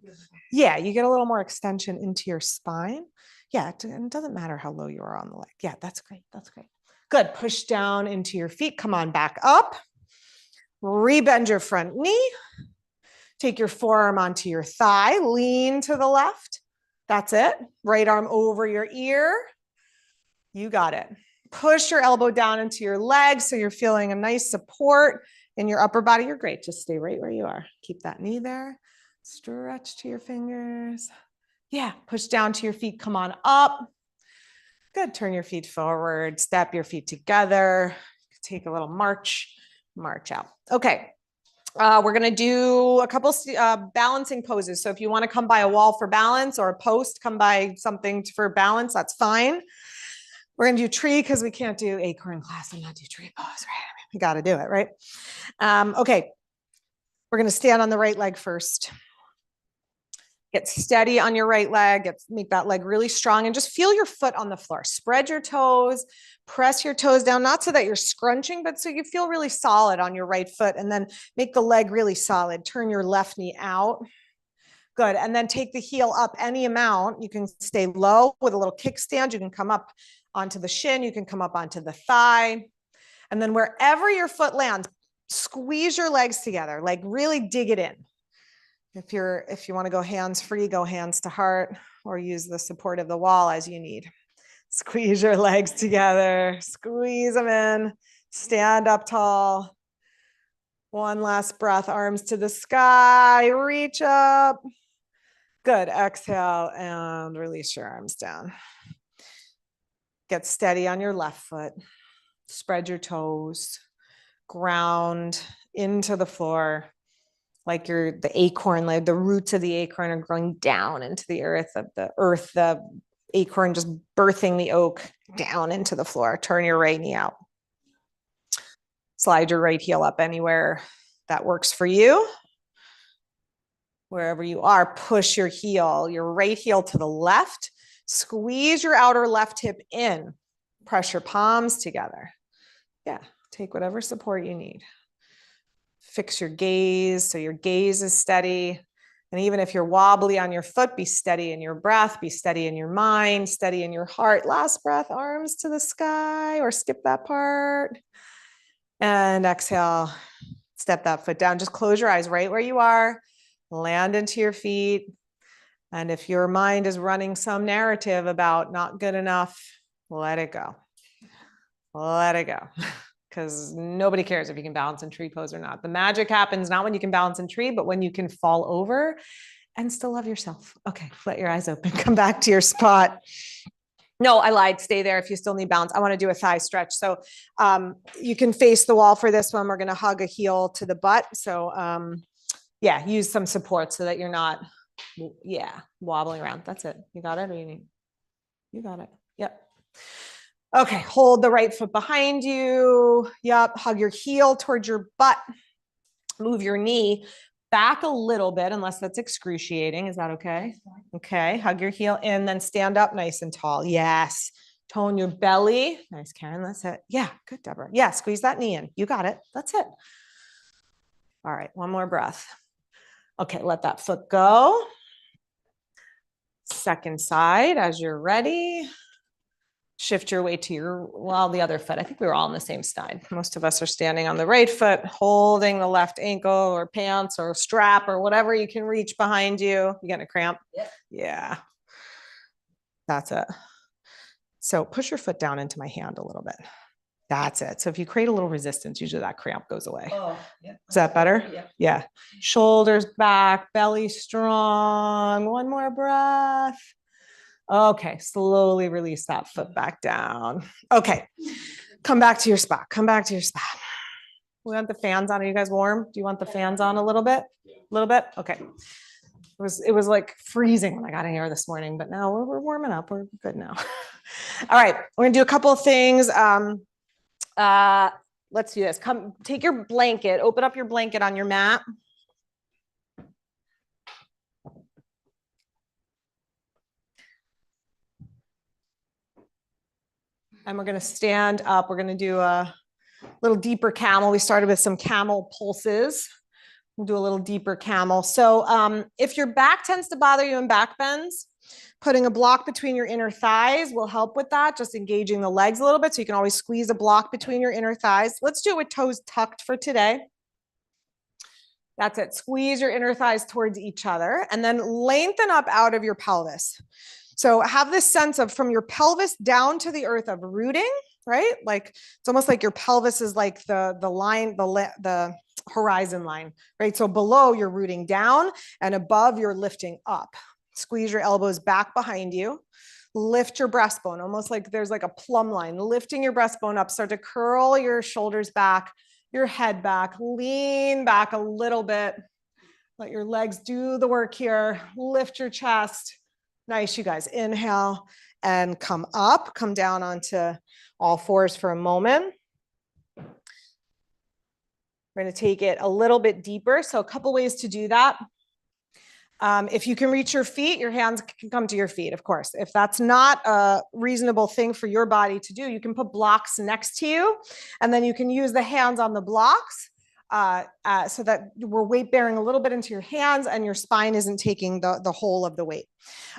Yeah, you get a little more extension into your spine. Yeah, it doesn't matter how low you are on the leg. Yeah, that's great. That's great. Good. Push down into your feet. Come on back up. Rebend your front knee. Take your forearm onto your thigh. Lean to the left. That's it. Right arm over your ear. You got it. Push your elbow down into your leg so you're feeling a nice support in your upper body. You're great. Just stay right where you are. Keep that knee there. Stretch to your fingers. Yeah, push down to your feet. Come on up. Good. Turn your feet forward. Step your feet together. Take a little march out. Okay. We're going to do a couple balancing poses. So if you want to come by a wall for balance or a post, come by something for balance, that's fine. We're going to do tree because we can't do acorn class and not do tree pose, right? We got to do it, right? Okay. We're going to stand on the right leg first. Get steady on your right leg. Make that leg really strong and just feel your foot on the floor. Spread your toes, press your toes down, not so that you're scrunching, but so you feel really solid on your right foot, and then make the leg really solid. Turn your left knee out. Good. And then take the heel up any amount. You can stay low with a little kickstand. You can come up onto the shin. You can come up onto the thigh. And then wherever your foot lands, squeeze your legs together, like really dig it in. If you want to go hands free, go hands to heart, or use the support of the wall as you need. Squeeze your legs together, squeeze them in, stand up tall. One last breath, arms to the sky, reach up. Good, exhale and release your arms down. Get steady on your left foot, spread your toes, ground into the floor. Like the acorn, like the roots of the acorn are growing down into the earth, the acorn just birthing the oak down into the floor. Turn your right knee out. Slide your right heel up anywhere that works for you. Wherever you are, push your right heel to the left. Squeeze your outer left hip in. Press your palms together. Yeah, take whatever support you need. Fix your gaze so your gaze is steady. And even if you're wobbly on your foot, be steady in your breath, be steady in your mind, steady in your heart. Last breath, arms to the sky, or skip that part. And exhale, step that foot down. Just close your eyes right where you are. Land into your feet. And if your mind is running some narrative about not good enough, let it go. Let it go. Because nobody cares if you can balance in tree pose or not. The magic happens not when you can balance in tree, but when you can fall over and still love yourself. Okay, let your eyes open. Come back to your spot. No, I lied. Stay there if you still need balance. I want to do a thigh stretch. So you can face the wall for this one. We're going to hug a heel to the butt. So yeah, use some support so that you're not, wobbling around. That's it. You got it? Or you got it. Yep. Okay, hold the right foot behind you. Yep, hug your heel towards your butt. Move your knee back a little bit, unless that's excruciating. Is that okay? Okay, hug your heel in, then stand up nice and tall. Yes, tone your belly. Nice, Karen, that's it. Yeah, good, Deborah. Yeah, squeeze that knee in. You got it. That's it. All right, one more breath. Okay, let that foot go. Second side as you're ready. Shift your weight to the other foot. I think we were all on the same side. Most of us are standing on the right foot, holding the left ankle or pants or strap or whatever you can reach behind you. You getting a cramp? Yep. Yeah. That's it. So push your foot down into my hand a little bit. That's it. So if you create a little resistance, usually that cramp goes away. Oh, yeah. Is that better? Yeah. Yeah. Shoulders back, belly strong. One more breath. Okay, slowly release that foot back down. Okay, come back to your spot. Come back to your spot. We want the fans on. Are you guys warm? Do you want the fans on a little bit? A little bit? Okay. It was like freezing when I got in here this morning, but now we're warming up. We're good now. All right, we're gonna do a couple of things. Let's do this. Come, take your blanket, open up your blanket on your mat. And we're going to stand up. We're going to do a little deeper camel. We started with some camel pulses. We'll do a little deeper camel. So if your back tends to bother you in back bends, putting a block between your inner thighs will help with that, just engaging the legs a little bit. So you can always squeeze a block between your inner thighs. Let's do it with toes tucked for today. That's it. Squeeze your inner thighs towards each other and then lengthen up out of your pelvis. So have this sense of from your pelvis down to the earth of rooting, right? Like it's almost like your pelvis is like the line, the horizon line, right? So below you're rooting down and above you're lifting up. Squeeze your elbows back behind you. Lift your breastbone, almost like there's like a plumb line, lifting your breastbone up. Start to curl your shoulders back, your head back, lean back a little bit. Let your legs do the work here. Lift your chest. Nice, you guys. Inhale and come up, come down onto all fours for a moment. We're going to take it a little bit deeper. So a couple ways to do that. If you can reach your feet, your hands can come to your feet, of course. If that's not a reasonable thing for your body to do, you can put blocks next to you, and then you can use the hands on the blocks so that we're weight bearing a little bit into your hands and your spine isn't taking the whole of the weight.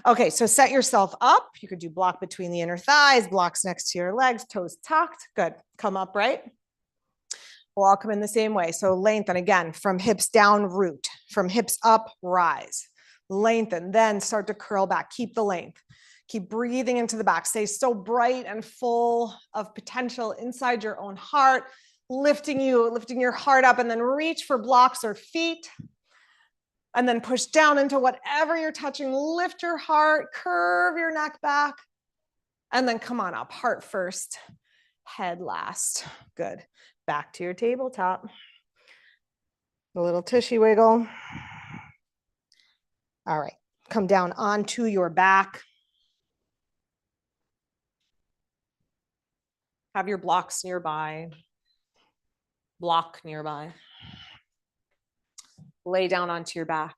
Okay, so set yourself up. You could do block between the inner thighs, blocks next to your legs, toes tucked. Good. Come up, right? We'll all come in the same way. So lengthen again, from hips down, root, from hips up, rise. Lengthen, then start to curl back. Keep the length. Keep breathing into the back. Stay so bright and full of potential inside your own heart, lifting your heart up, and then reach for blocks or feet. And then push down into whatever you're touching. Lift your heart, curve your neck back, and then come on up. Heart first, head last. Good. Back to your tabletop. A little tushy wiggle. All right, come down onto your back. Have your blocks nearby. Block nearby. Lay down onto your back.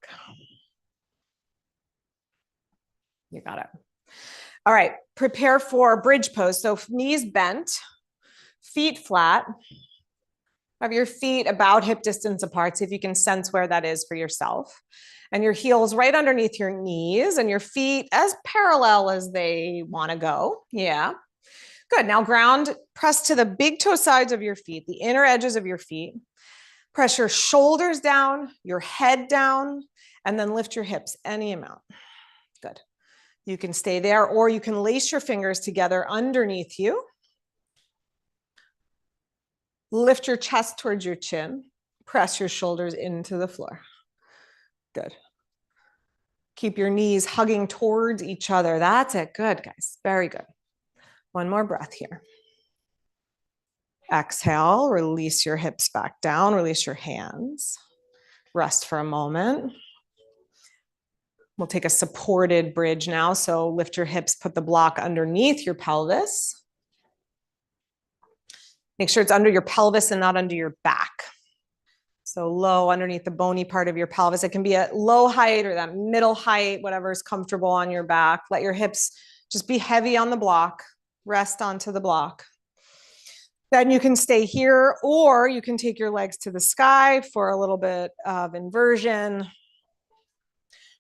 You got it. All right, prepare for bridge pose. So knees bent, feet flat. Have your feet about hip distance apart. See if you can sense where that is for yourself. And your heels right underneath your knees and your feet as parallel as they want to go. Yeah. Good. Now ground, press to the big toe sides of your feet, the inner edges of your feet. Press your shoulders down, your head down, and then lift your hips any amount. Good. You can stay there, or you can lace your fingers together underneath you. Lift your chest towards your chin. Press your shoulders into the floor. Good. Keep your knees hugging towards each other. That's it. Good, guys. Very good. One more breath here. Exhale, release your hips back down, release your hands. Rest for a moment. We'll take a supported bridge now. So lift your hips, put the block underneath your pelvis. Make sure it's under your pelvis and not under your back. So low underneath the bony part of your pelvis. It can be at low height or that middle height, whatever is comfortable on your back. Let your hips just be heavy on the block. Rest onto the block. Then you can stay here, or you can take your legs to the sky for a little bit of inversion.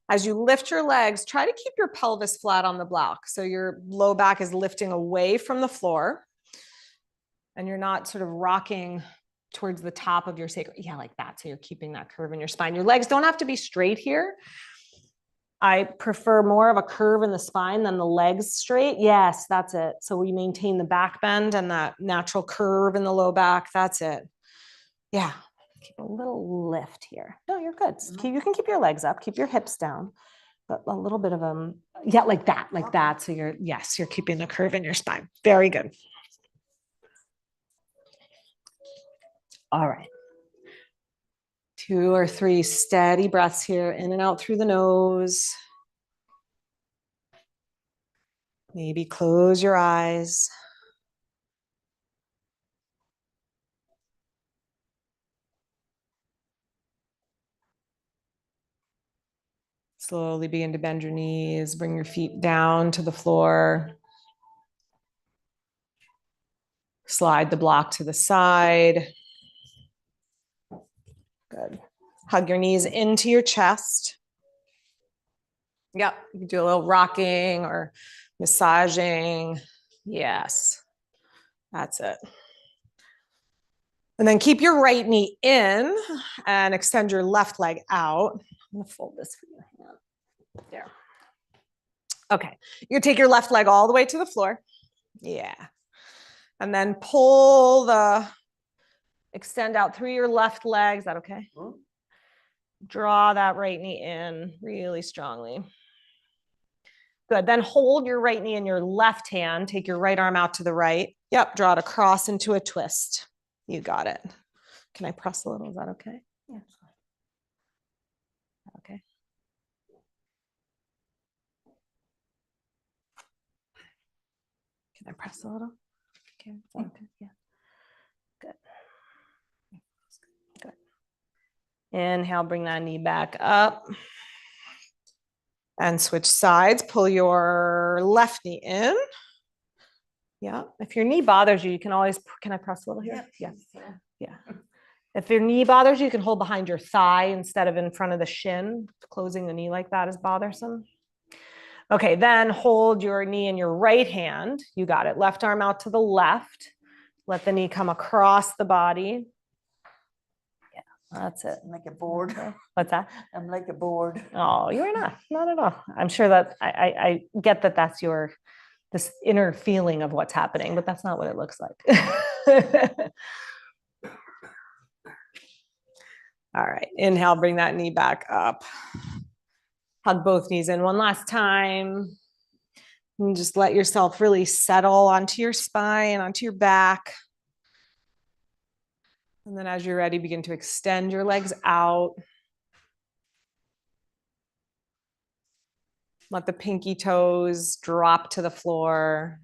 As you lift your legs, try to keep your pelvis flat on the block. So your low back is lifting away from the floor and you're not sort of rocking towards the top of your sacrum. Yeah, like that. So you're keeping that curve in your spine. Your legs don't have to be straight here. I prefer more of a curve in the spine than the legs straight. Yes, that's it. So we maintain the back bend and that natural curve in the low back. That's it. Yeah. Keep a little lift here. No, you're good. You can keep your legs up, keep your hips down, but a little bit of yeah, like that. So you're keeping the curve in your spine. Very good. All right. 2 or 3 steady breaths here, in and out through the nose. Maybe close your eyes. Slowly begin to bend your knees, bring your feet down to the floor. Slide the block to the side. Good. Hug your knees into your chest. Yep, you can do a little rocking or massaging. Yes, that's it. And then keep your right knee in and extend your left leg out. I'm gonna fold this for your hand. There. Okay, you're gonna take your left leg all the way to the floor. Yeah. And then extend out through your left leg. Is that okay? Draw that right knee in really strongly. Good. Then hold your right knee in your left hand. Take your right arm out to the right. Yep. Draw it across into a twist. You got it. Can I press a little? Is that okay? Yeah. Okay. Can I press a little? Okay. Okay. Yeah. Good. Good. Inhale, bring that knee back up. And switch sides. Pull your left knee in. Yeah. If your knee bothers you, you can always, can I press a little here? Yeah. Yeah. If your knee bothers you, you can hold behind your thigh instead of in front of the shin. Closing the knee like that is bothersome. Okay, then hold your knee in your right hand. You got it. Left arm out to the left. Let the knee come across the body. Yeah, that's it. I'm like a board. What's that? I'm like a board. Oh, you're not at all. I'm sure that I get that that's this inner feeling of what's happening, but that's not what it looks like. All right, inhale, bring that knee back up. Hug both knees in one last time. And just let yourself really settle onto your spine, onto your back. And then as you're ready, begin to extend your legs out. Let the pinky toes drop to the floor.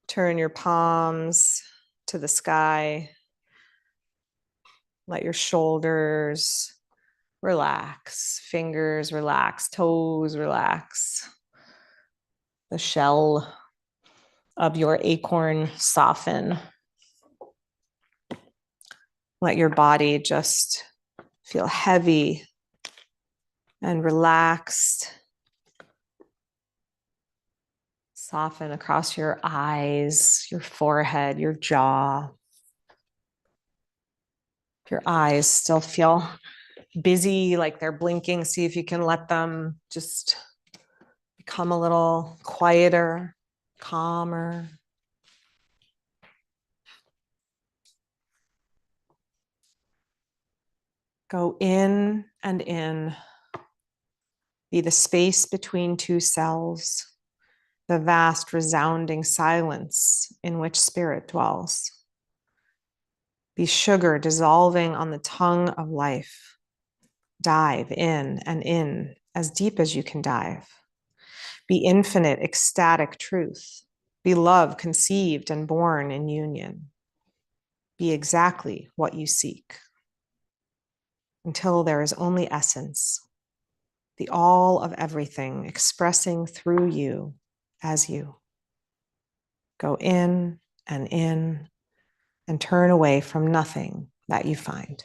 Turn your palms to the sky. Let your shoulders relax, fingers relax, toes relax. The shell of your acorn soften. Let your body just feel heavy and relaxed. Soften across your eyes, your forehead, your jaw. If your eyes still feel busy, like they're blinking, see if you can let them just become a little quieter, calmer. Go in and in. Be the space between two cells, the vast resounding silence in which spirit dwells. Be sugar dissolving on the tongue of life. Dive in and in as deep as you can dive. Be infinite, ecstatic truth. Be love conceived and born in union. Be exactly what you seek. Until there is only essence, the all of everything expressing through you as you. Go in and turn away from nothing that you find.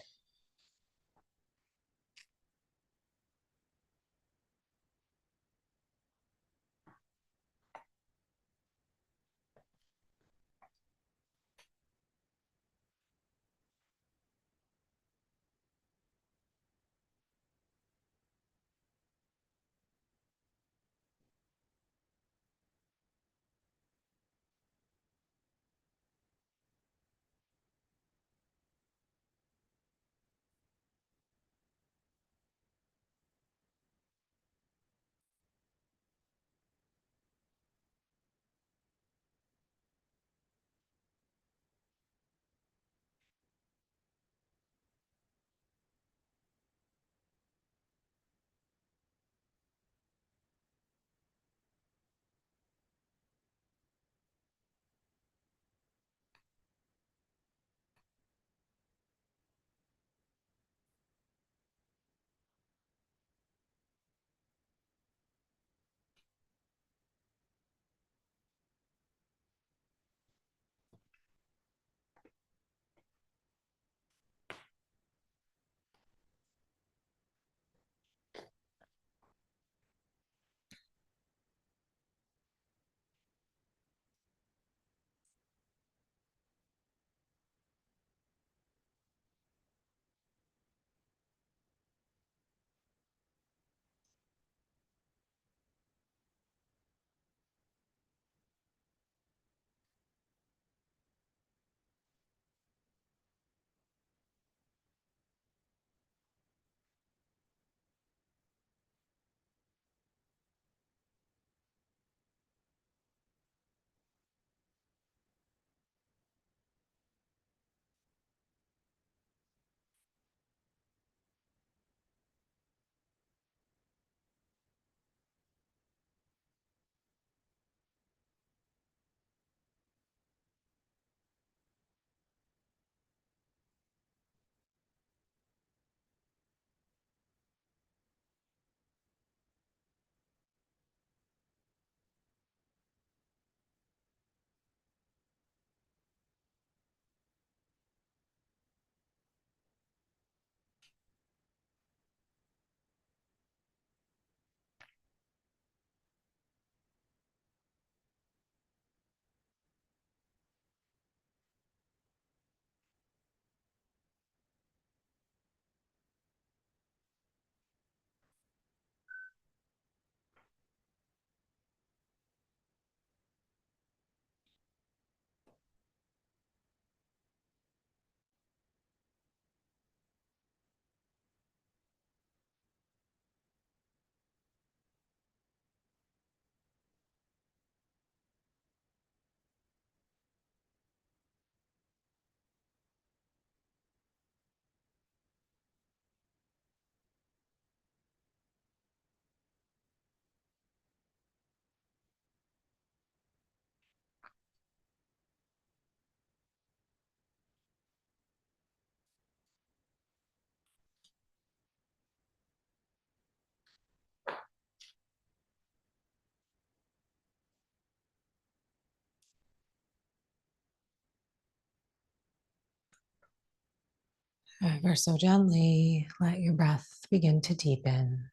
Ever so gently, let your breath begin to deepen.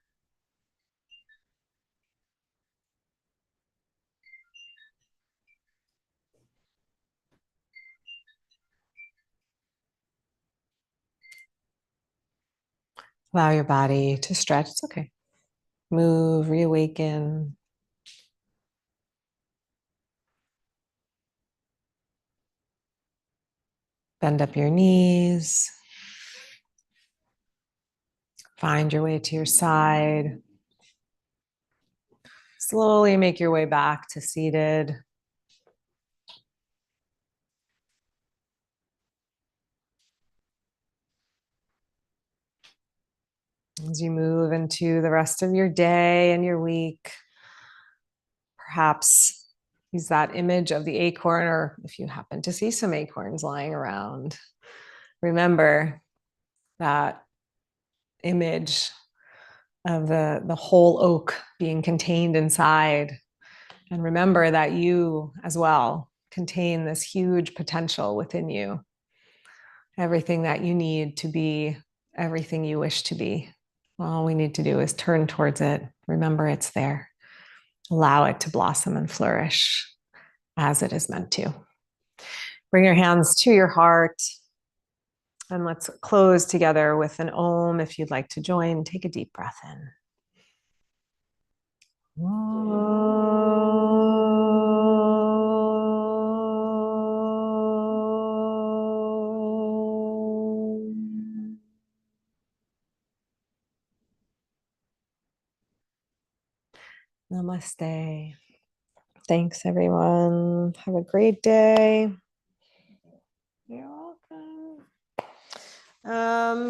Allow your body to stretch. It's okay. Move, reawaken. Bend up your knees. Find your way to your side. Slowly make your way back to seated. As you move into the rest of your day and your week, perhaps use that image of the acorn, or if you happen to see some acorns lying around, remember that image of the whole oak being contained inside. And remember that you as well contain this huge potential within you. Everything that you need to be everything you wish to be. All we need to do is turn towards it. Remember it's there. Allow it to blossom and flourish as it is meant to. Bring your hands to your heart. And let's close together with an Om. If you'd like to join, take a deep breath in. Namaste. Thanks, everyone. Have a great day. You're welcome.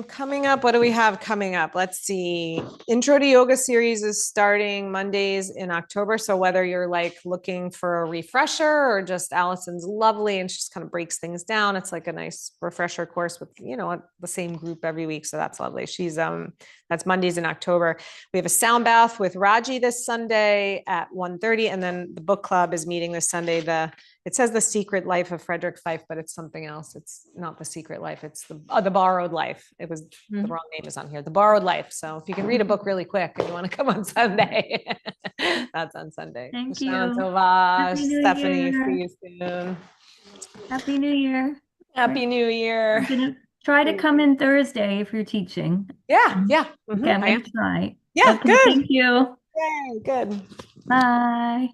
Coming up, what do we have coming up? Let's see. Intro to Yoga series is starting Mondays in October. So whether you're like looking for a refresher or just Allison's lovely and she just kind of breaks things down, it's like a nice refresher course with, the same group every week. So that's lovely. She's that's Mondays in October. We have a sound bath with Raji this Sunday at 1:30, and then the book club is meeting this Sunday. It says The Secret Life of Frederick Fife, but it's something else. It's not The Secret Life. It's the Borrowed Life. It was the wrong name is on here. The Borrowed Life. So if you can read a book really quick and you want to come on Sunday, that's on Sunday. Thank you. Happy Stephanie, see you soon. Happy New Year. Happy New Year. I'm gonna try to come in Thursday if you're teaching. Yeah. Okay, I'm gonna try. Yeah, Okay, good. thank you. Yay, good. Bye.